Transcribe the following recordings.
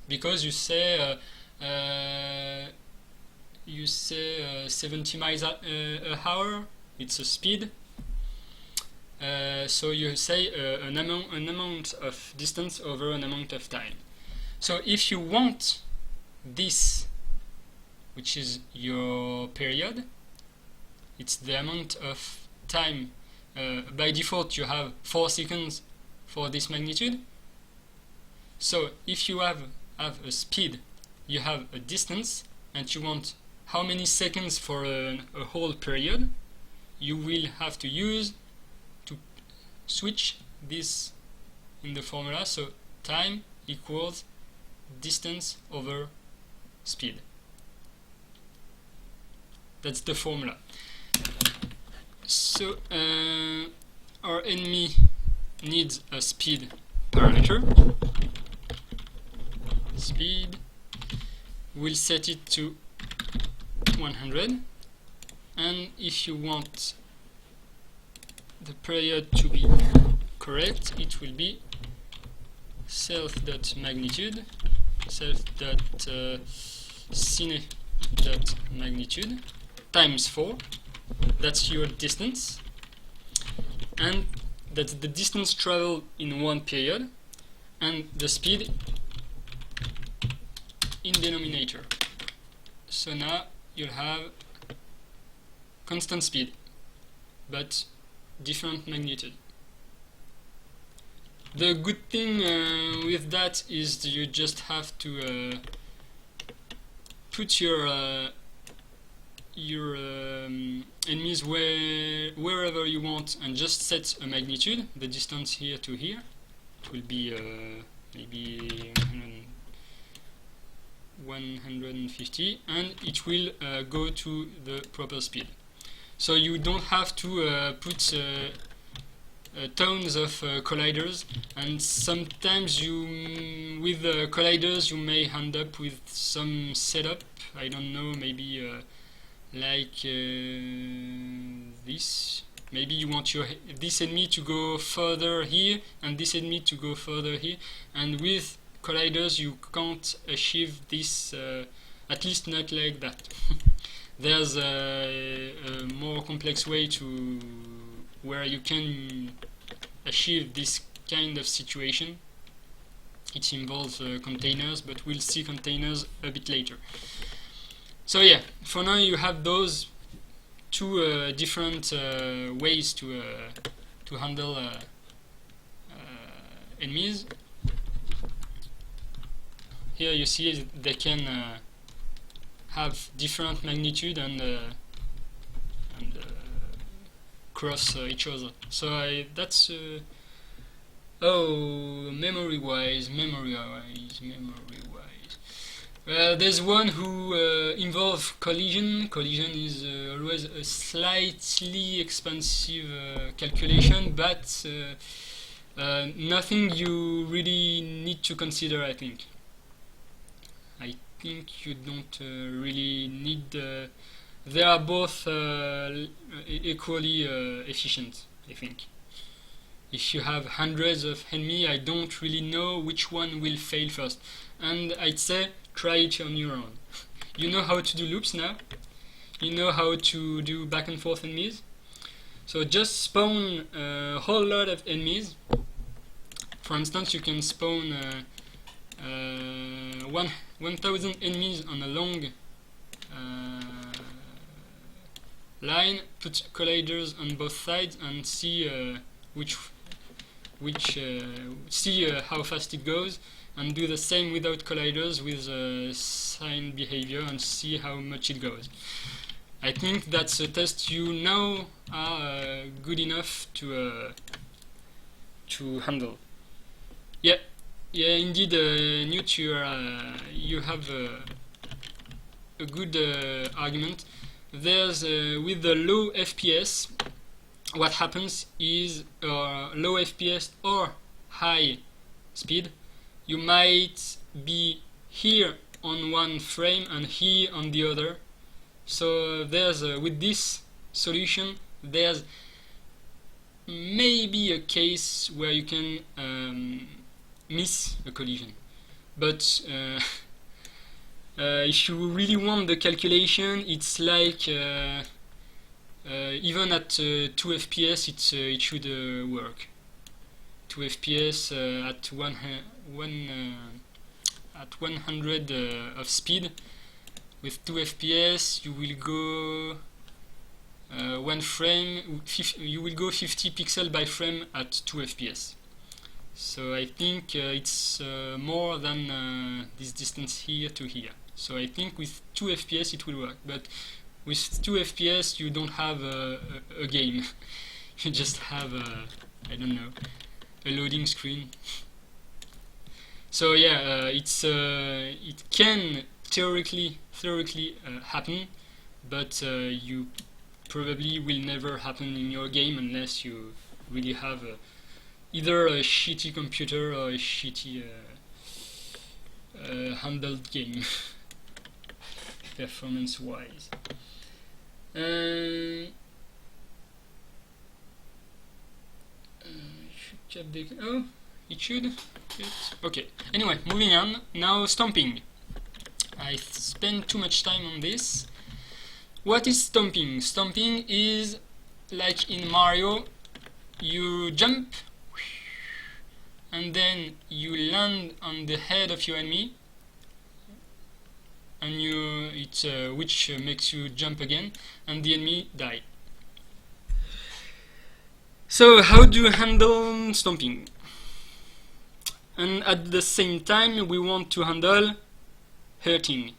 because you say 70 miles an hour, it's a speed. So you say an amount of distance over an amount of time. So if you want this, which is your period, it's the amount of time. By default you have 4 seconds for this magnitude. So if you have a speed, you have a distance, and you want how many seconds for a whole period, you will have to switch this in the formula. So time equals distance over speed. That's the formula. So our enemy needs a speed parameter. Speed, we'll set it to 100, and if you want the period to be correct, it will be self.magnitude, self.cine.magnitude times 4. That's your distance, and that's the distance traveled in one period, and the speed in denominator. So now you'll have constant speed, but different magnitude. The good thing with that is you just have to put your enemies wherever you want, and just set a magnitude, the distance here to here. It will be maybe 150, and it will go to the proper speed. So you don't have to put tons of colliders, and sometimes with colliders you may end up with some setup, I don't know, maybe like this. Maybe you want this enemy to go further here and this enemy to go further here, and with colliders you can't achieve this, at least not like that. There's a more complex way to where you can achieve this kind of situation. It involves containers, but we'll see containers a bit later. So yeah, for now you have those two different ways to handle enemies. Here you see they can have different magnitude and cross each other. So that's memory-wise. There's one who involves collision. Collision is always a slightly expensive calculation, but nothing you really need to consider, I think. I think you don't really need. They are both equally efficient, I think. If you have hundreds of enemies, I don't really know which one will fail first. And I'd say try it on your own. You know how to do loops now. You know how to do back and forth enemies. So just spawn a whole lot of enemies. For instance, you can spawn 1,000 enemies on a long line, put colliders on both sides, and see how fast it goes, and do the same without colliders with sign behavior and see how much it goes. I think that's a test you know are good enough to handle. Yeah, indeed, Newt, you have a good argument. There's with the low FPS, what happens is low FPS or high speed, you might be here on one frame and here on the other. So there's with this solution, there's maybe a case where you can miss a collision. but if you really want the calculation, it's like even at 2 FPS it should work. 2 FPS at 100 of speed. With 2 FPS you will go one frame, you will go 50 pixels by frame at 2 FPS. So I think it's more than this distance here to here. So I think with 2 FPS it will work, but with 2 FPS you don't have a game. You just have I don't know, a loading screen. So yeah, it can theoretically happen, but you probably will never happen in your game unless you really have either a shitty computer or a shitty handled game performance wise. Oh, it should. Okay. Anyway, moving on. Now stomping. I spent too much time on this. What is stomping? Stomping is like in Mario. You jump and then you land on the head of your enemy, and which makes you jump again, and the enemy die. So how do you handle stomping? And at the same time we want to handle hurting.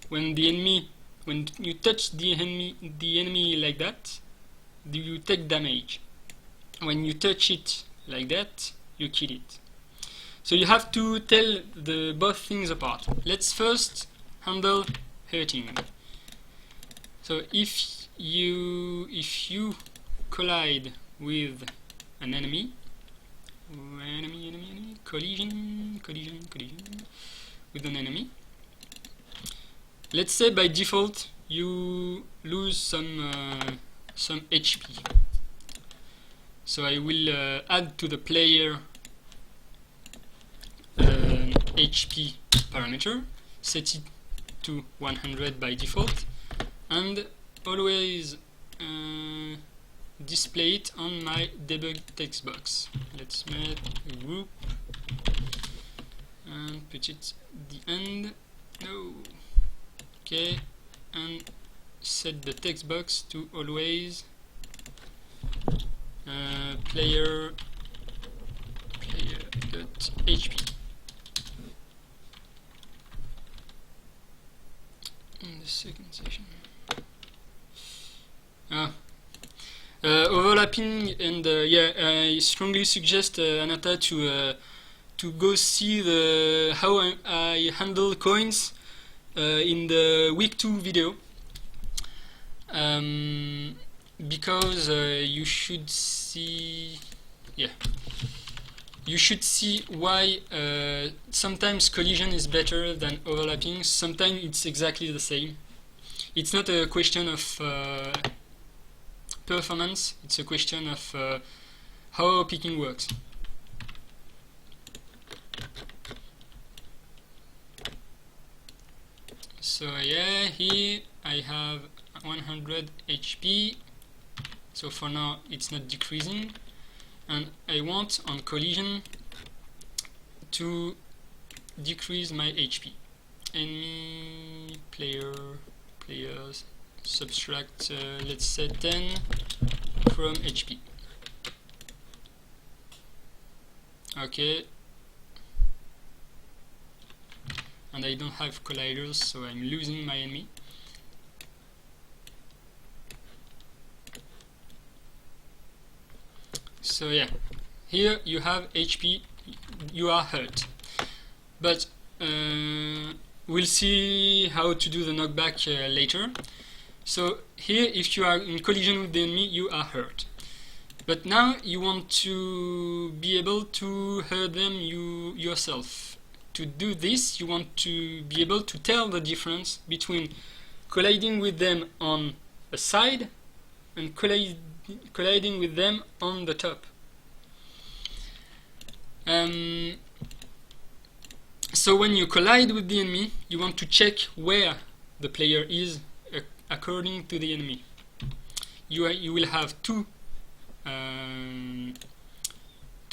When you touch the enemy like that, you take damage. When you touch it like that, you kill it. So you have to tell both things apart. Let's first handle hurting. So if you collide with an enemy, collision with an enemy. Let's say by default you lose some HP. So I will add to the player HP parameter, set it to 100 by default, and always display it on my debug text box. Let's make a group and put it at the end. No. Okay, and set the text box to always player.hp. In the second section. Overlapping, and I strongly suggest Anata to go see how I handle coins in the week 2 video, because you should see why sometimes collision is better than overlapping. Sometimes it's exactly the same. It's not a question of performance, it's a question of how picking works. So yeah, here I have 100 HP, so for now it's not decreasing, and I want on collision to decrease my HP. Enemy players subtract, let's say 10 from HP. Okay, and I don't have colliders, so I'm losing my enemy. So yeah, here you have HP, you are hurt, but we'll see how to do the knockback later. So here, if you are in collision with the enemy, you are hurt. But now you want to be able to hurt them yourself. To do this, you want to be able to tell the difference between colliding with them on a side and colliding with them on the top. So when you collide with the enemy, you want to check where the player is according to the enemy. You will have two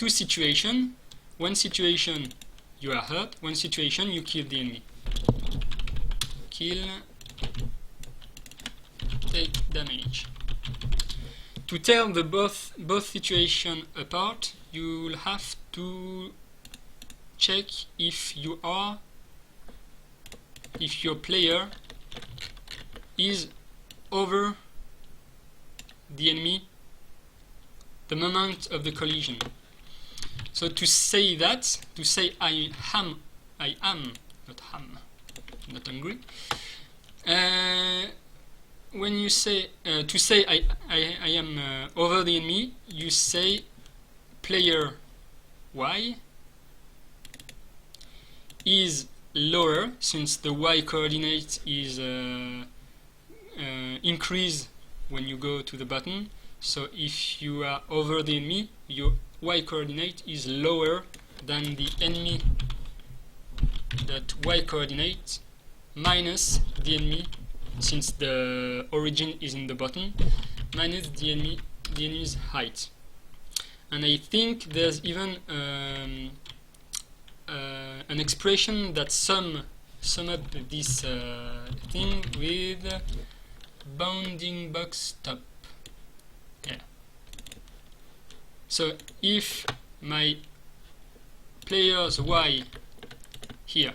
situations. One situation you are hurt, one situation you kill the enemy. Kill, take damage. To tell the both situations apart, you will have to check if your player is over the enemy the moment of the collision. So to say that, to say I am not hungry. When you say to say I am over the enemy, you say player Y is lower, since the Y coordinate is increased when you go to the button. So if you are over the enemy, your Y coordinate is lower than the enemy, that Y coordinate minus the enemy, since the origin is in the button, minus the enemy's height. And I think there's even an expression that sum up this thing with bounding box top. Yeah. So if my player's Y here,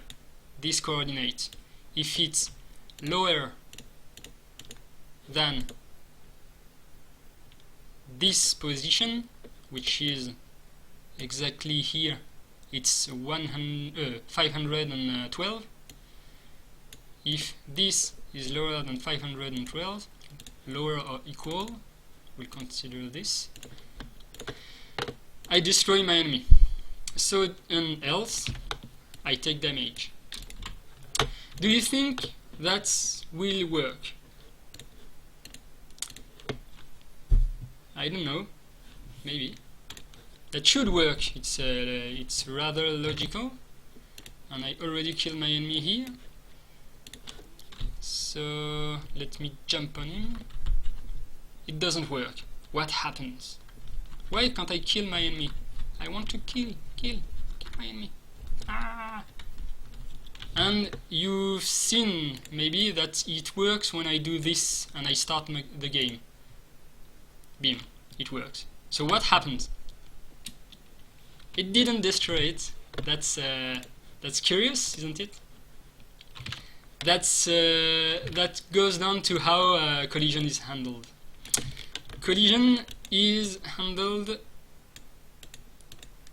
this coordinate, if it's lower than this position, which is exactly here, it's 512. If this is lower than 512, lower or equal, we'll consider this, I destroy my enemy. So, and else, I take damage. Do you think that will work? I don't know. Maybe. That should work. It's rather logical. And I already killed my enemy here. So let me jump on him. It doesn't work. What happens? Why can't I kill my enemy? I want to kill my enemy. Ah! And you've seen maybe that it works when I do this and I start the game. Beam. It works. So what happens? It didn't destroy it. That's curious, isn't it? That goes down to how collision is handled. Collision is handled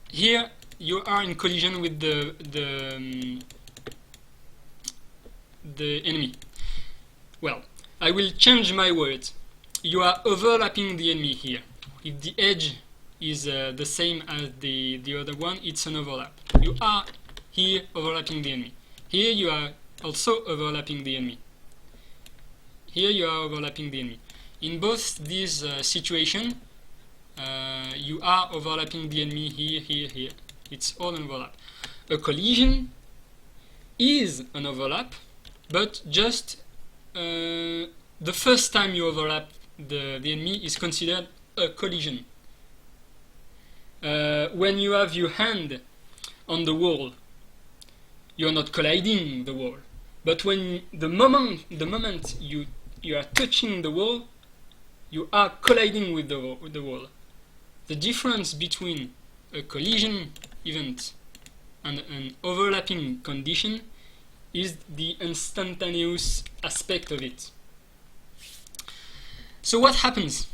here. You are in collision with the enemy. Well, I will change my words. You are overlapping the enemy here. If the edge is the same as the other one, it's an overlap. You are here overlapping the enemy. Here you are also overlapping the enemy. Here you are overlapping the enemy. In both these situations, you are overlapping the enemy here, here. It's all an overlap. A collision is an overlap, but just the first time you overlap the enemy is considered a collision. When you have your hand on the wall, you're not colliding the wall. But when the moment you are touching the wall, you are colliding with the wall. The difference between a collision event and an overlapping condition is the instantaneous aspect of it. So what happens?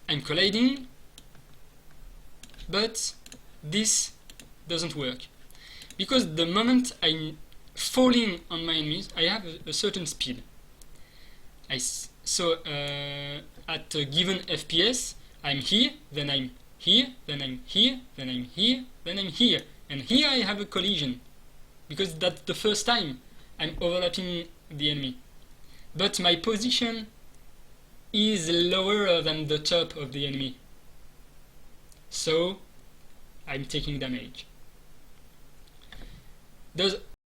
I'm colliding, but this doesn't work. Because the moment I'm falling on my enemies, I have a certain speed. So at a given FPS, I'm here, then I'm here, then I'm here, then I'm here, then I'm here. And here I have a collision, because that's the first time I'm overlapping the enemy. But my position is lower than the top of the enemy. So I'm taking damage. does